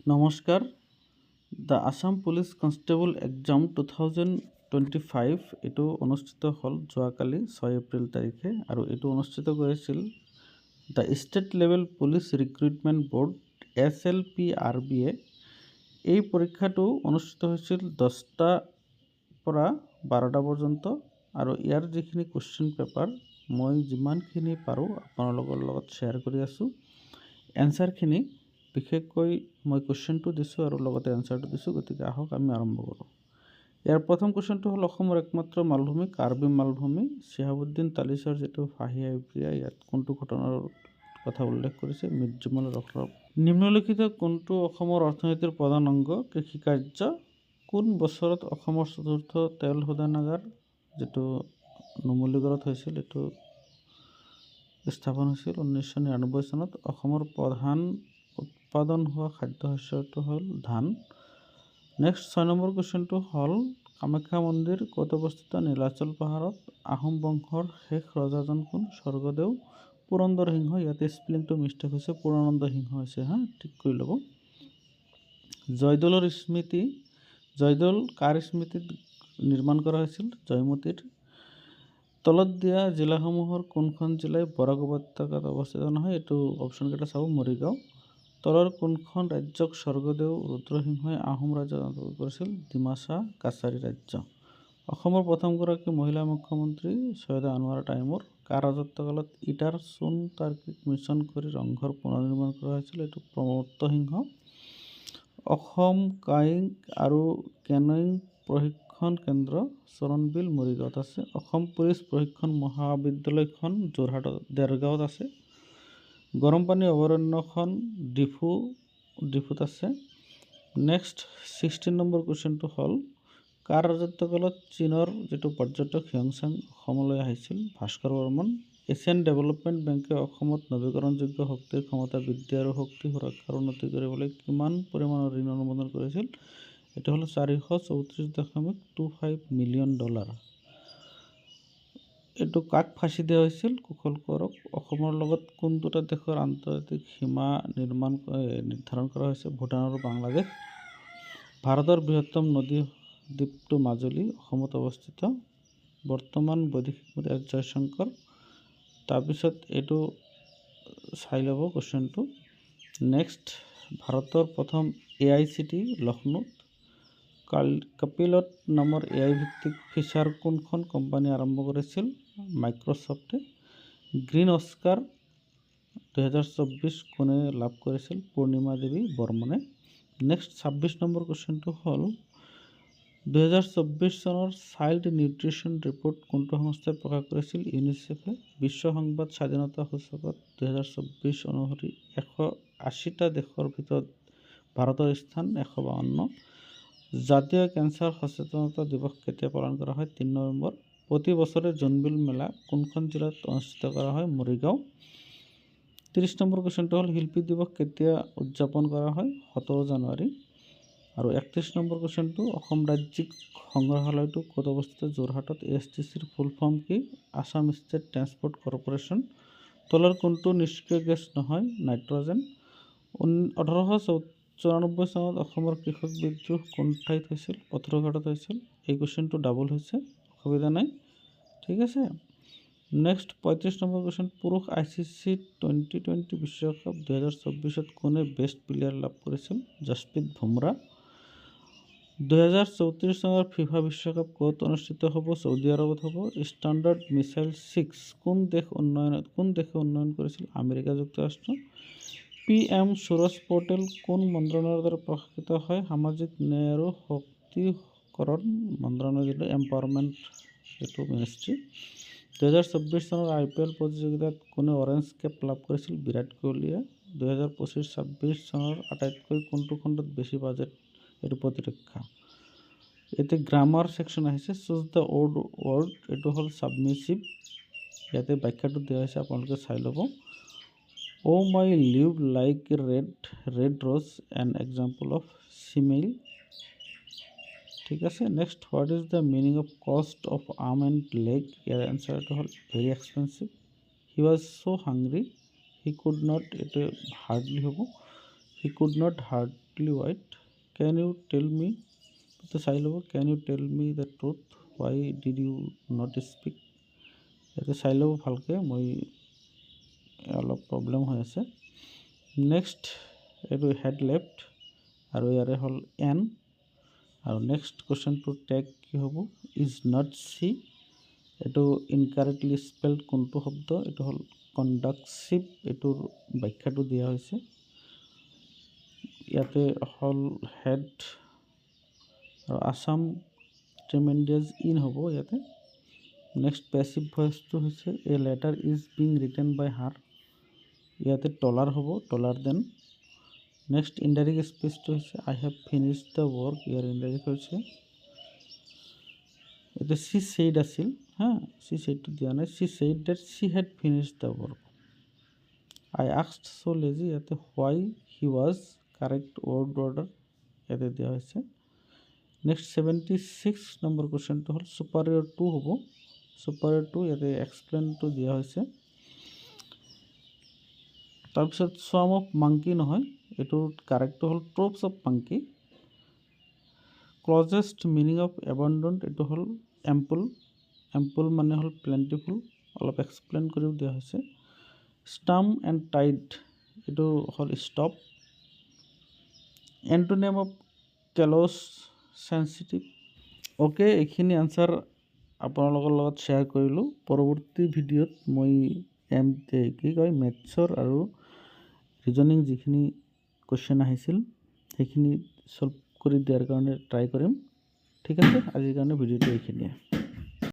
নমস্কাৰ। The Assam police constable exam 2025 এইটো অনুষ্ঠিত হ'ল যোৱাকালি 6 এপ্ৰিল তাৰিখে আৰু এইটো অনুষ্ঠিত কৰিছিল the state level police recruitment board SLPRB-য়ে। এই পৰীক্ষাটো অনুষ্ঠিত হৈছিল 10টা পৰা 12টা পৰ্যন্ত আৰু ইয়াৰ যিখিনি কুৱেশ্যন পেপাৰ মই যিমানখিনি পাৰোঁ আপোনালোকৰ লগত শ্বেয়াৰ কৰি আছোঁ। এনচাৰখিনি বিশেষকৈ মই কুৱেশ্যনটো দিছোঁ আৰু লগতে এনচাৰটো দিছোঁ, গতিকে আহক আমি আৰম্ভ কৰোঁ। ইয়াৰ প্ৰথম কুৱেশ্যনটো হ'ল অসমৰ একমাত্ৰ মালভূমি কাৰ্বি মালভূমি চিহাবুদ্দিন তালিচৰ যিটো ফাহিয়া ইউফ্ৰিয়া, ইয়াত কোনটো ঘটনাৰ কথা উল্লেখ কৰিছে? মিৰ্জুমল ৰখৰব। নিম্নলিখিত কোনটো অসমৰ অৰ্থনীতিৰ প্ৰধান অংগ? কৃষিকাৰ্য। কোন বছৰত অসমৰ চতুৰ্থ তেল শোধনাগাৰ যিটো নুমলীগড়ত হৈছিল এইটো স্থাপন হৈছিল 1999 চনত। অসমৰ প্ৰধান উৎপাদন হোৱা খাদ্যশস্যটো হ'ল ধান। নেক্সট 6 নম্বৰ কুৱেশ্যনটো হ'ল কামাখ্যা মন্দিৰ ক'ত অৱস্থিত? নীলাচল পাহাৰত। আহোম বংশৰ শেষ ৰজাজন কোন? স্বৰ্গদেউ পুৰন্দৰ সিংহ। ইয়াতে স্পেলিংটো মিষ্টেক হৈছে, পুৰনন্দ সিংহ হৈছে, ঠিক কৰি ল'ব। জয়দৌলৰ স্মৃতি, জয়দৌল কাৰ স্মৃতিত নিৰ্মাণ কৰা হৈছিল? জয়মতীৰ। তলত দিয়া জিলাসমূহৰ কোনখন জিলাই বৰাক উপত্যকাত অৱস্থিত নহয়? এইটো অপশ্যনকেইটা চাব। মৰিগাঁও। তলৰ কোনখন ৰাজ্যক স্বৰ্গদেউ ৰুদ্ৰসিংহই আহোম ৰাজ্যত অন্তৰ্ভুক্ত কৰিছিল? ডিমাচা কাছাৰী ৰাজ্য। অসমৰ প্ৰথমগৰাকী মহিলা মুখ্যমন্ত্ৰী ছৈয়দা আনোৱাৰা টাইমুৰ। কাৰ ৰাজত্বকালত ইটাৰ চূণ তাৰ্কিক মিশ্ৰণ কৰি ৰংঘৰ পুনৰ নিৰ্মাণ কৰা হৈছিল? এইটো প্ৰমত্ত সিংহ। অসম কায়িং আৰু কেনয়িং প্ৰশিক্ষণ কেন্দ্ৰ চৰণবিল মৰিগাঁৱত আছে। অসম পুলিচ প্ৰশিক্ষণ মহাবিদ্যালয়খন যোৰহাটত দেৰগাঁৱত আছে। গৰমপানী অভয়াৰণ্যখন ডিফুত আছে। নেক্সট 16 নম্বৰ কুৱেশ্যনটো হ'ল কাৰ ৰাজত্বকালত চীনৰ যিটো পৰ্যটক হিয়ংচাং অসমলৈ আহিছিল? ভাস্কৰ বৰ্মন। এছিয়ান ডেভেলপমেণ্ট বেংকে অসমত নৱীকৰণযোগ্য শক্তিৰ ক্ষমতা বৃদ্ধি আৰু শক্তি সুৰক্ষাৰ উন্নতি কৰিবলৈ কিমান পৰিমাণৰ ঋণ অনুমোদন কৰিছিল? এইটো হ'ল $434.25 মিলিয়ন। এইটো কাক ফাঁচি দিয়া হৈছিল? কুশল কোঁৱৰক। অসমৰ লগত কোন দুটা দেশৰ আন্তৰ্জাতিক সীমা নিৰ্ধাৰণ কৰা হৈছে? ভূটান আৰু বাংলাদেশ। ভাৰতৰ বৃহত্তম নদী দ্বীপটো মাজুলী অসমত অৱস্থিত। বৰ্তমান বৈদেশিক মন্ত্ৰী এছ জয়শংকৰ। তাৰপিছত এইটো চাই ল'ব কুৱেশ্যনটো। নেক্সট ভাৰতৰ প্ৰথম AICT লক্ষ্ণৌত। কপিলত নামৰ AI ভিত্তিক ফিচাৰ কোনখন কোম্পানীয়ে আৰম্ভ কৰিছিল? মাইক্ৰ'ছফ্টে। গ্ৰীণ অস্কাৰ 2024 কোনে লাভ কৰিছিল? পূৰ্ণিমা দেৱী বৰ্মনে। নেক্সট 26 নম্বৰ কুৱেশ্যনটো হ'ল 2024 চনৰ চাইল্ড নিউট্ৰিশ্যন ৰিপৰ্ট কোনটো সংস্থাই প্ৰকাশ কৰিছিল? ইউনিচেফে। বিশ্ব সংবাদ স্বাধীনতা সূচকত 2024 অনুসৰি 180টা দেশৰ ভিতৰত ভাৰতৰ স্থান 152। জাতীয় কেঞ্চাৰ সচেতনতা দিৱস কেতিয়া পালন কৰা হয়? 3 নৱেম্বৰ। প্ৰতি বছৰে জোনবিল মেলা কোনখন জিলাত অনুষ্ঠিত কৰা হয়? মৰিগাঁও। 30 নম্বৰ কুৱেশ্যনটো হ'ল শিল্পী দিৱস কেতিয়া উদযাপন কৰা হয়? 17 জানুৱাৰী। আৰু 31 নম্বৰ কুৱেশ্যনটো অসম ৰাজ্যিক সংগ্ৰহালয়টো ক'ত অৱস্থিত? যোৰহাটত। ASTCৰ ফুল ফৰ্ম কি? Assam state transport corporation. তলৰ কোনটো নিষ্ক্ৰিয় গেছ নহয়? নাইট্ৰজেন। 1894 চনত অসমৰ কৃষক বিদ্ৰোহ কোন ঠাইত হৈছিল? পথৰুঘাটত হৈছিল। এই কুৱেশ্যনটো ডাবল হৈছে, অসুবিধা নাই, ঠিক আছে। নেক্সট 35 নম্বৰ কুৱেশ্যন পুৰুষ ICC T20 বিশ্বকাপ 2024 কোনে বেষ্ট প্লেয়াৰ লাভ কৰিছিল? জসপ্ৰীত বুমৰা। 2034 চনৰ ফিফা বিশ্বকাপ ক'ত অনুষ্ঠিত হ'ব? চৌদি আৰবত হ'ব। ষ্টাণ্ডাৰ্ড মিছাইল 6 কোন দেশে উন্নয়ন কৰিছিল? আমেৰিকা যুক্তৰাষ্ট্ৰ। PM সুৰজ পৰ্টেল কোন মন্ত্ৰালয়ৰ দ্বাৰা প্ৰশাসিত হয়? সামাজিক ন্যায় আৰু সশক্তিকৰণ মন্ত্ৰালয়, যিটো এম্পাৱাৰমেণ্ট যিটো মিনিষ্ট্ৰী। 2024 চনৰ IPL প্ৰতিযোগিতাত কোনে অৰেঞ্জ কেপ লাভ কৰিছিল? বিৰাট কোহলীয়ে। 2025-26 চনৰ আটাইতকৈ কোনটো খণ্ডত বেছি বাজেট? এইটো প্ৰতিৰক্ষা। ইয়াতে গ্ৰামাৰ ছেকশ্যন আহিছে। চুজ দ্য অড ৱৰ্ড, এইটো হ'ল ছাবমিছিভ। ইয়াতে ব্যাখ্যাটো দিয়া হৈছে, আপোনালোকে চাই ল'ব। Oh' my live like red rose an example of simile, ঠিক আছে। Next what is the meaning of cost of arm and leg? ইয়াৰ এনচাৰটো হ'ল very expensive. He was so' hungry he could not, এইটো হাৰ্ডলি হ'ব। He could not hardly wait, can you tell me, তো চাই ল'ব, can you tell me the truth, why did you not speak, ইয়াতে চাই ল'ব ভালকৈ, মই অলপ প্ৰব্লেম হৈ আছে। নেক্সট এইটো হেড লেফ্ট আৰু ইয়াৰে হ'ল এন, আৰু নেক্সট কুৱেশ্যনটো টেগ কি হ'ব, ইজ নট চি, এইটো ইনকাৰেক্টলি স্পেল্ড কোনটো শব্দ, এইটো হ'ল কণ্ডাক্টিভ, এইটোৰ ব্যাখ্যাটো দিয়া হৈছে। ইয়াতে হ'ল হেড আৰু আছাম ট্ৰেমেণ্ডিয়াছ ইন হ'ব ইয়াতে। নেক্সট পেছিভ ভইচটো হৈছে a letter is being written by her, ইয়াতে টলাৰ হ'ব, টলাৰ দেন। নেক্সট ইনডাইৰেক্ট স্পেচটো হৈছে I have finish the work, ইয়াৰ ইনডাইৰেক্ট হৈছে এতিয়া চি চেইড আছিল, চি চেইডটো দিয়া নাই, she said that she had finish the work. I asked so' lazy, ইয়াতে why he was, correct word order ইয়াতে দিয়া হৈছে। নেক্সট 76 নম্বৰ কুৱেশ্যনটো হ'ল ছুপাৰিয়ৰ টু হ'ব, ছুপাৰিয়ৰ টু ইয়াতে এক্সপ্লেইনটো দিয়া হৈছে। তাৰপিছত সোৱাম অফ মাংকি নহয়, এইটোৰ কাৰেক্টটো হ'ল ট্ৰপছ অফ মাংকি। ক্লজেষ্ট মিনিং অফ এবাণ্ডন্ট, এইটো হ'ল এম্পুল, এম্পুল মানে হ'ল প্লেণ্টিফুল, অলপ এক্সপ্লেইন কৰিও দিয়া হৈছে। ষ্টাম এণ্ড টাইড, এইটো হ'ল stop. Antonym of callous, sensitive. Okay, এইখিনি আনচাৰ আপোনালোকৰ লগত শ্বেয়াৰ কৰিলোঁ। পৰৱৰ্তী ভিডিঅ'ত মই মেথছৰ আৰু ৰিজনিং যিখিনি কুৱেশ্যন আহিছিল সেইখিনি ছল্ভ কৰি দিয়াৰ কাৰণে ট্ৰাই কৰিম। ঠিক আছে, আজিৰ কাৰণে ভিডিঅ'টো এইখিনিয়ে।